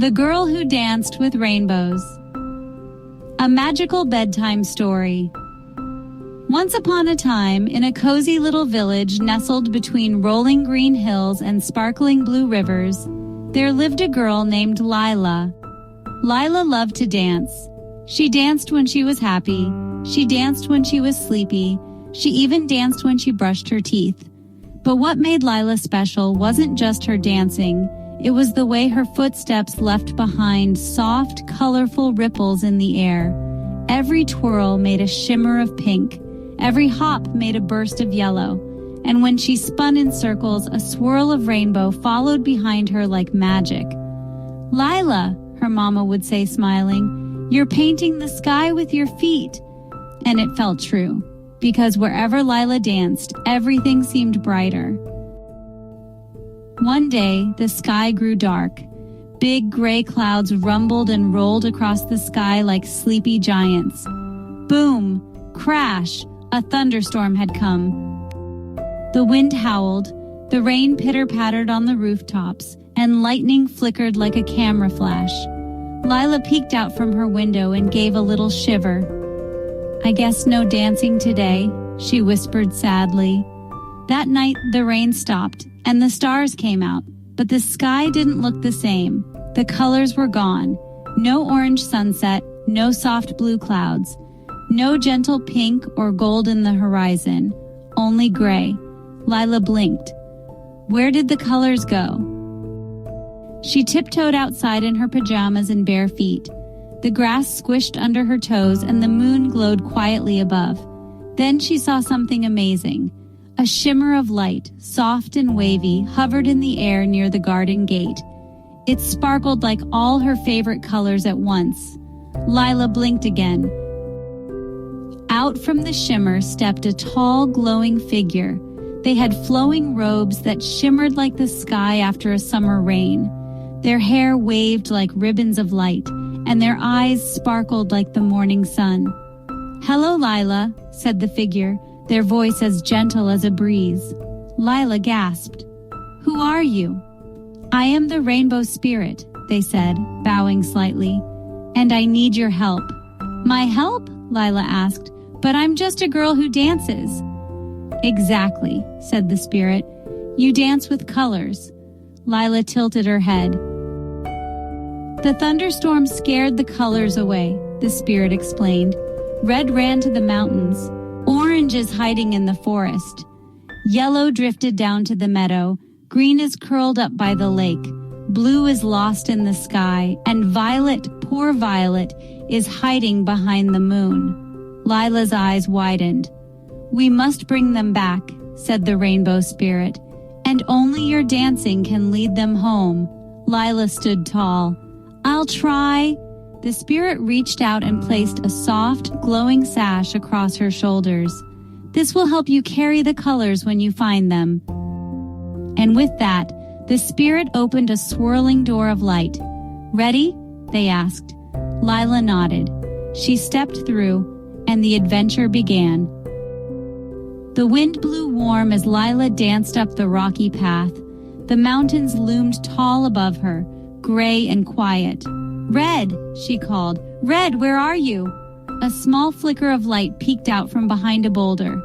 The Girl Who Danced with Rainbows. A magical bedtime story. Once upon a time, in a cozy little village nestled between rolling green hills and sparkling blue rivers, there lived a girl named Lila. Lila loved to dance. She danced when she was happy. She danced when she was sleepy. She even danced when she brushed her teeth. But what made Lila special wasn't just her dancing. It was the way her footsteps left behind soft, colorful ripples in the air. Every twirl made a shimmer of pink. Every hop made a burst of yellow. And when she spun in circles, a swirl of rainbow followed behind her like magic. "Lila," her mama would say, smiling, "you're painting the sky with your feet." And it felt true, because wherever Lila danced, everything seemed brighter. One day, the sky grew dark. Big gray clouds rumbled and rolled across the sky like sleepy giants. Boom! Crash! A thunderstorm had come. The wind howled, the rain pitter-pattered on the rooftops, and lightning flickered like a camera flash. Lila peeked out from her window and gave a little shiver. "I guess no dancing today," she whispered sadly. That night, the rain stopped, and the stars came out, but the sky didn't look the same. The colors were gone. No orange sunset, no soft blue clouds, no gentle pink or gold in the horizon, only gray. Lila blinked. Where did the colors go? She tiptoed outside in her pajamas and bare feet. The grass squished under her toes and the moon glowed quietly above. Then she saw something amazing. A shimmer of light, soft and wavy, hovered in the air near the garden gate. It sparkled like all her favorite colors at once. Lila blinked again. Out from the shimmer stepped a tall, glowing figure. They had flowing robes that shimmered like the sky after a summer rain. Their hair waved like ribbons of light, and their eyes sparkled like the morning sun. "Hello, Lila," said the figure, their voice as gentle as a breeze. Lila gasped. "Who are you?" "I am the rainbow spirit," they said, bowing slightly, "and I need your help." "My help?" Lila asked. "But I'm just a girl who dances." "Exactly," said the spirit. "You dance with colors." Lila tilted her head. "The thunderstorm scared the colors away," the spirit explained. "Red ran to the mountains. Orange is hiding in the forest. Yellow drifted down to the meadow. Green is curled up by the lake. Blue is lost in the sky. And violet, poor violet, is hiding behind the moon." Lila's eyes widened. "We must bring them back," said the rainbow spirit. "And only your dancing can lead them home." Lila stood tall. "I'll try." The spirit reached out and placed a soft, glowing sash across her shoulders. "This will help you carry the colors when you find them." And with that, the spirit opened a swirling door of light. "Ready?" they asked. Lila nodded. She stepped through, and the adventure began. The wind blew warm as Lila danced up the rocky path. The mountains loomed tall above her, gray and quiet. "Red," she called. "Red, where are you?" A small flicker of light peeked out from behind a boulder.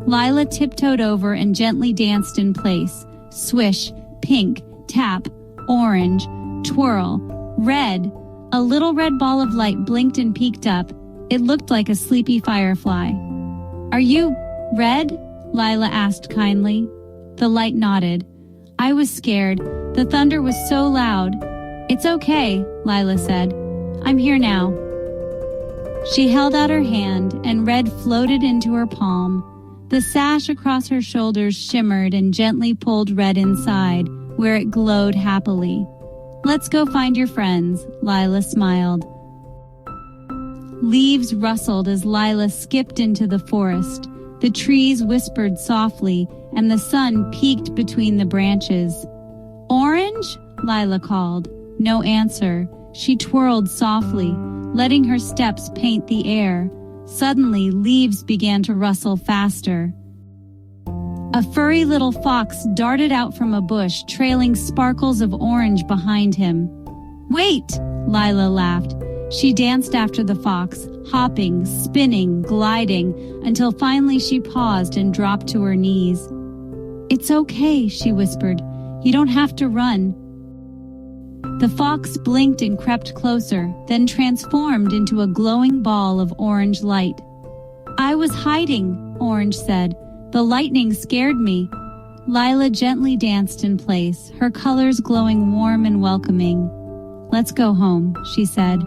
Lila tiptoed over and gently danced in place. Swish, pink, tap, orange, twirl, red. A little red ball of light blinked and peeked up. It looked like a sleepy firefly. "Are you red?" Lila asked kindly. The light nodded. "I was scared. The thunder was so loud." "It's okay," Lila said. "I'm here now." She held out her hand, and red floated into her palm. The sash across her shoulders shimmered and gently pulled red inside, where it glowed happily. "Let's go find your friends," Lila smiled. Leaves rustled as Lila skipped into the forest. The trees whispered softly, and the sun peeked between the branches. "Orange?" Lila called. No answer. She twirled softly, letting her steps paint the air. Suddenly, leaves began to rustle faster. A furry little fox darted out from a bush, trailing sparkles of orange behind him. Wait, Lila laughed. She danced after the fox, hopping, spinning, gliding, until finally she paused and dropped to her knees. It's okay, she whispered. You don't have to run. The fox blinked and crept closer, then transformed into a glowing ball of orange light. I was hiding, Orange said. The lightning scared me. Lila gently danced in place, her colors glowing warm and welcoming. Let's go home, she said.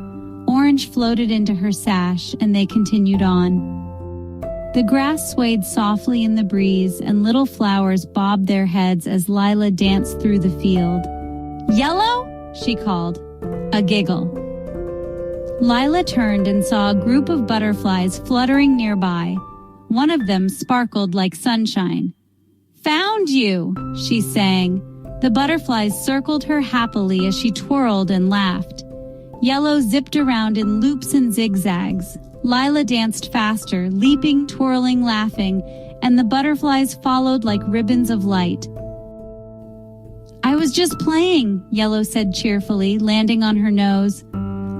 Orange floated into her sash, and they continued on. The grass swayed softly in the breeze, and little flowers bobbed their heads as Lila danced through the field. Yellow? She called. A giggle. Lila turned and saw a group of butterflies fluttering nearby. One of them sparkled like sunshine. Found you, she sang. The butterflies circled her happily as she twirled and laughed. Yellow zipped around in loops and zigzags. Lila danced faster, leaping, twirling, laughing, and the butterflies followed like ribbons of light. I was just playing, Yellow said cheerfully, landing on her nose.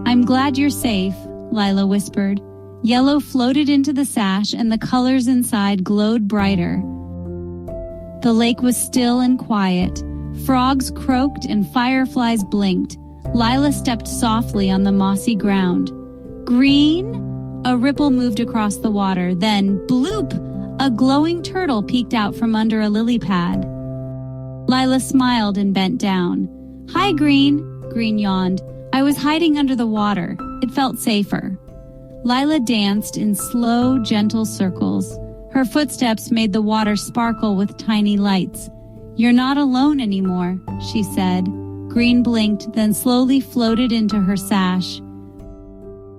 I'm glad you're safe, Lila whispered. Yellow floated into the sash and the colors inside glowed brighter. The lake was still and quiet. Frogs croaked and fireflies blinked. Lila stepped softly on the mossy ground. Green? A ripple moved across the water. Then, bloop! A glowing turtle peeked out from under a lily pad. Lila smiled and bent down. Hi, Green, Green yawned. I was hiding under the water. It felt safer. Lila danced in slow, gentle circles. Her footsteps made the water sparkle with tiny lights. You're not alone anymore, she said. Green blinked, then slowly floated into her sash.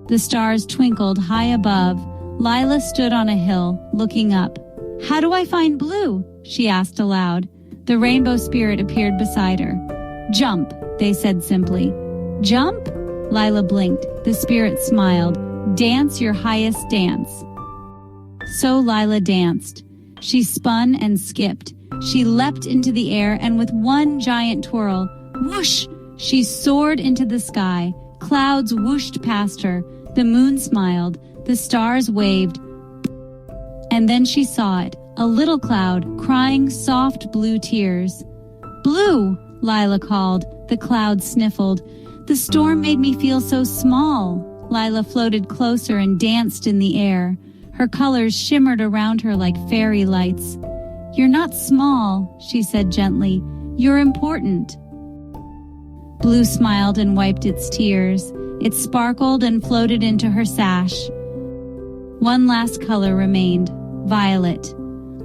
The stars twinkled high above. Lila stood on a hill, looking up. How do I find Blue? She asked aloud. The rainbow spirit appeared beside her. Jump, they said simply. Jump? Lila blinked. The spirit smiled. Dance your highest dance. So Lila danced. She spun and skipped. She leapt into the air, and with one giant twirl, whoosh, she soared into the sky. Clouds whooshed past her. The moon smiled. The stars waved. And then she saw it, a little cloud, crying soft blue tears. Blue, Lila called. The cloud sniffled. The storm made me feel so small. Lila floated closer and danced in the air. Her colors shimmered around her like fairy lights. You're not small, she said gently. You're important. Blue smiled and wiped its tears. It sparkled and floated into her sash. One last color remained, violet.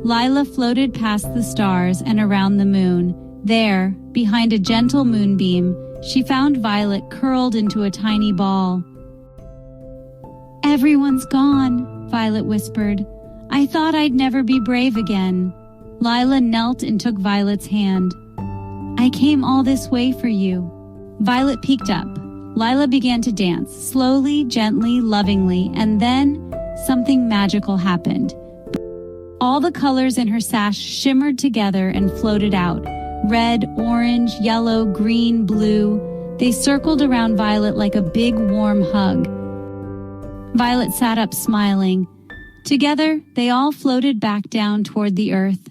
Lila floated past the stars and around the moon. There, behind a gentle moonbeam, she found Violet curled into a tiny ball. Everyone's gone, Violet whispered. I thought I'd never be brave again. Lila knelt and took Violet's hand. I came all this way for you. Violet peeked up. Lila began to dance, slowly, gently, lovingly, and then something magical happened. All the colors in her sash shimmered together and floated out. Red, orange, yellow, green, blue. They circled around Violet like a big, warm hug. Violet sat up smiling. Together, they all floated back down toward the earth.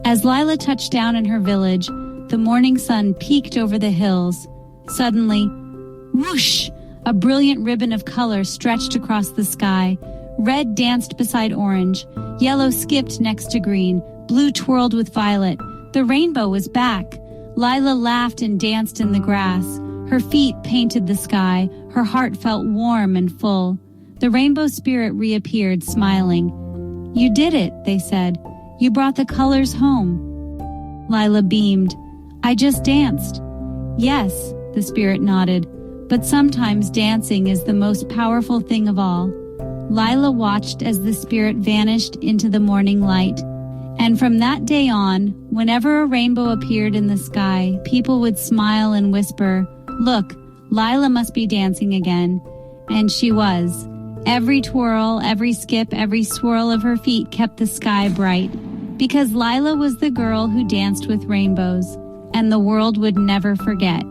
As Lila touched down in her village, the morning sun peeked over the hills. Suddenly, whoosh! A brilliant ribbon of color stretched across the sky. Red danced beside orange. Yellow skipped next to green. Blue twirled with violet. The rainbow was back. Lila laughed and danced in the grass. Her feet painted the sky. Her heart felt warm and full. The rainbow spirit reappeared, smiling. You did it, they said. You brought the colors home. Lila beamed. I just danced. Yes, the spirit nodded. But sometimes dancing is the most powerful thing of all. Lila watched as the spirit vanished into the morning light. And from that day on, whenever a rainbow appeared in the sky, people would smile and whisper, Look, Lila must be dancing again. And she was. Every twirl, every skip, every swirl of her feet kept the sky bright. Because Lila was the girl who danced with rainbows, and the world would never forget.